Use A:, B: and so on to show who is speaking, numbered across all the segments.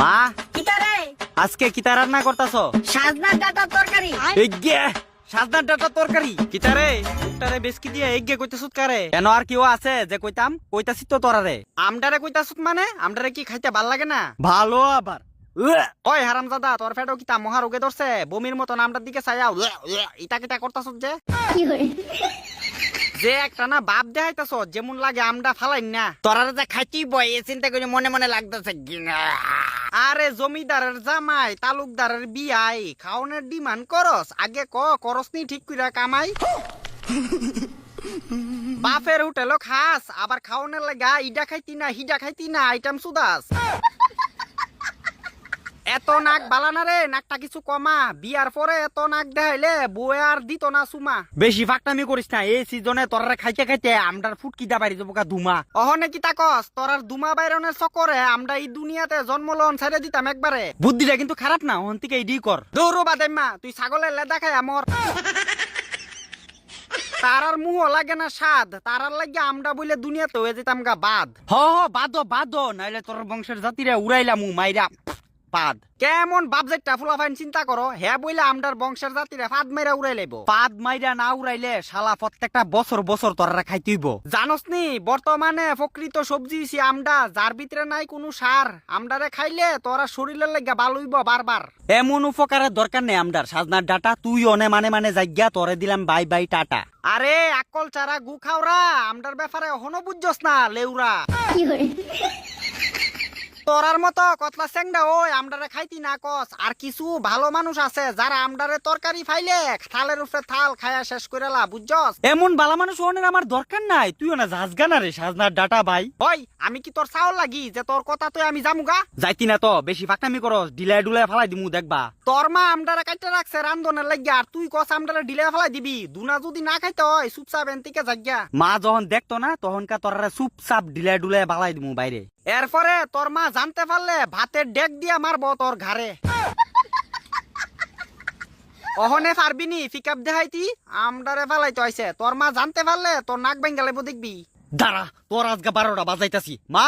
A: মা
B: কিতা রে?
A: আজকে কিতা রান্না করতাছো?
B: সাজনার ডাটার তরকারি।
A: এগ্গে সাজনার ডাটা তরকারি। কিতা রে উটারে বেসকি দিয়া এগ্গে কইতাছুত কারে? কেন আর কেউ আছে যে কইতাম? কইতাছি তো তোরারে। আমডারে কইতাছুত মানে আমডারে কি খাইতে ভাল লাগে না? ভালো আবার। ওই হারামজাদা তোর ফেটো কিতা মহারোগে ধরছে? বমির মতো আমটার দিকে চাইয়াও ইটা কিতা করতাছুত যে? যে একটা না বাপ দেখাইতাছ যেমন লাগে আমডা ফালাইন না। তোরারে যে খাইতেই বয় এ চিন্তা করে মনে মনে লাগতেছে কিনা। আরে জমিদারের জামাই তালুকদারের বিয়াই খাওনের ডিমান্ড করস আগে করস নি ঠিক কইরা কামাই। বাপের হোটেলও খাস আবার খাওনের লাগা ইডা খাইতি না হিডা খাইতি না আইটেম সুদাস। এত নাক বালানা রে নাকটা কিছু কমা বিয়ার পরে এত নাক দেখাইলে বউ আর দিত না সুমা। বেশি ফাকটামি করিস না এই সিজনে তোরা খাইতে খাইতে আমরার ফুটকি দা বাড়ি যাবো ধুমা। অহনে কি তাকস তোরার ধুমা বাইরনের চকরে আমরা এই দুনিয়াতে জন্মলন ছেড়ে দিতাম একবারে। বুদ্ধিটা কিন্তু খারাপ না ওখান থেকে ইডি কর দৌড়ো বাদেম্মা তুই ছাগলের লেদা খাই আমর। তারার মুহ লাগে না স্বাদ তারার লাগে আমরা বলে দুনিয়াতে হয়ে যেতাম গা বাদ। হ বাদ বাদ নাইলে তোর বংশের জাতিরে উড়াইলাম মাইরা পাদ। কেমন বাবজেটটা ফুলাফাইন চিন্তা করো হ্যাঁ বইলে আমরার বংশের জাতিরে ফাদ মাইরা উড়াই লাইব। পাদ মাইরা না উড়াইলে শালা প্রত্যেকটা বছর বছর তোরা খাইতেইব। জানোস নি বর্তমানে প্রকৃত সবজি হইছে আমডা যার ভিতরে নাই কোনো সার। আমডারে খাইলে তোরা শরীরের লাগা ভালো হইব বারবার। এমন উপকারের দরকার নেই আমডার সাজনার ডাটা তুই অনে মানে যাইগা তোরে দিলাম বাই বাই টাটা। আরে আকল চারা গু খাওরা আমডার ব্যাপারে হনো বুঝছস না লেউরা। তোরার মতো কতলা চেংডা ওই আমডারে খাইতি না কস। আর কিছু ভালো মানুষ আছে যারা আমডারে তরকারি ফাইলে থালের উপরে থাল খায়া শেষ করেলা বুঝছস। এমন ভালো মানুষ ওনের আমার দরকার নাই তুইও না যাসগানা রে সাজনার ডাটা ভাই। ওই আমি কি তোর চাউল লাগি যে তোর কথা তো আমি জামুগা? যাইতি না তো বেশি ফাকনামি করস ডিলাই ডুলাই ফালাই দিমু দেখবা। তোর মা আমডারে কাইতে রাখছে রান্ধনের লাগিয়া আর তুই কস আমডারে ডিলাই ফালাই দিবি। দুনা যদি না খাইতে হয় চুপচাপ এনতিকে যাগিয়া। মা যখন দেখতো না তখনকার তোরা চুপচাপ ডিলাই ডুলাই ফালাই দিমু বাইরে। এরপরে তোর মা জানতে পারলে ভাতের ডেক দিয়া মারবো তোর ঘাড়ে। অহনে পারবিনি পিকআপ দেখাইতি আমডারে ফালাইতে হইছে। তোর মা জানতে পারলে তোর নাক ভেঙ্গা লাইব দেখবি। দাঁড়া তোর আজগা 12টা বাজাইতাছি। মা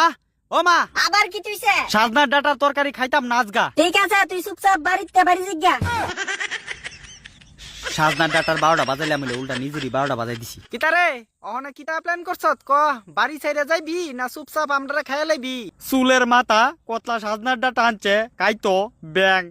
A: ও মা
B: আবার কি তুইছে?
A: সাজনার ডাটার তরকারি খাইতাম না আজগা।
B: ঠিক আছে তুই চুপচাপ বাড়িতে বাড়ি জিগা।
A: সাজনার ডাটার 12টা বাজাইলাম উল্টা নিজেরই 12টা বাজাই দিছি। কিতারে অহনে কিতা প্ল্যান করছত ক? বাড়ি ছাইরে যাইবি না চুপচাপ আমডারে খাইয়া লাইবি? চুলের মাথা কতলা সাজনার ডাটা আনছে কাইতো ব্যাং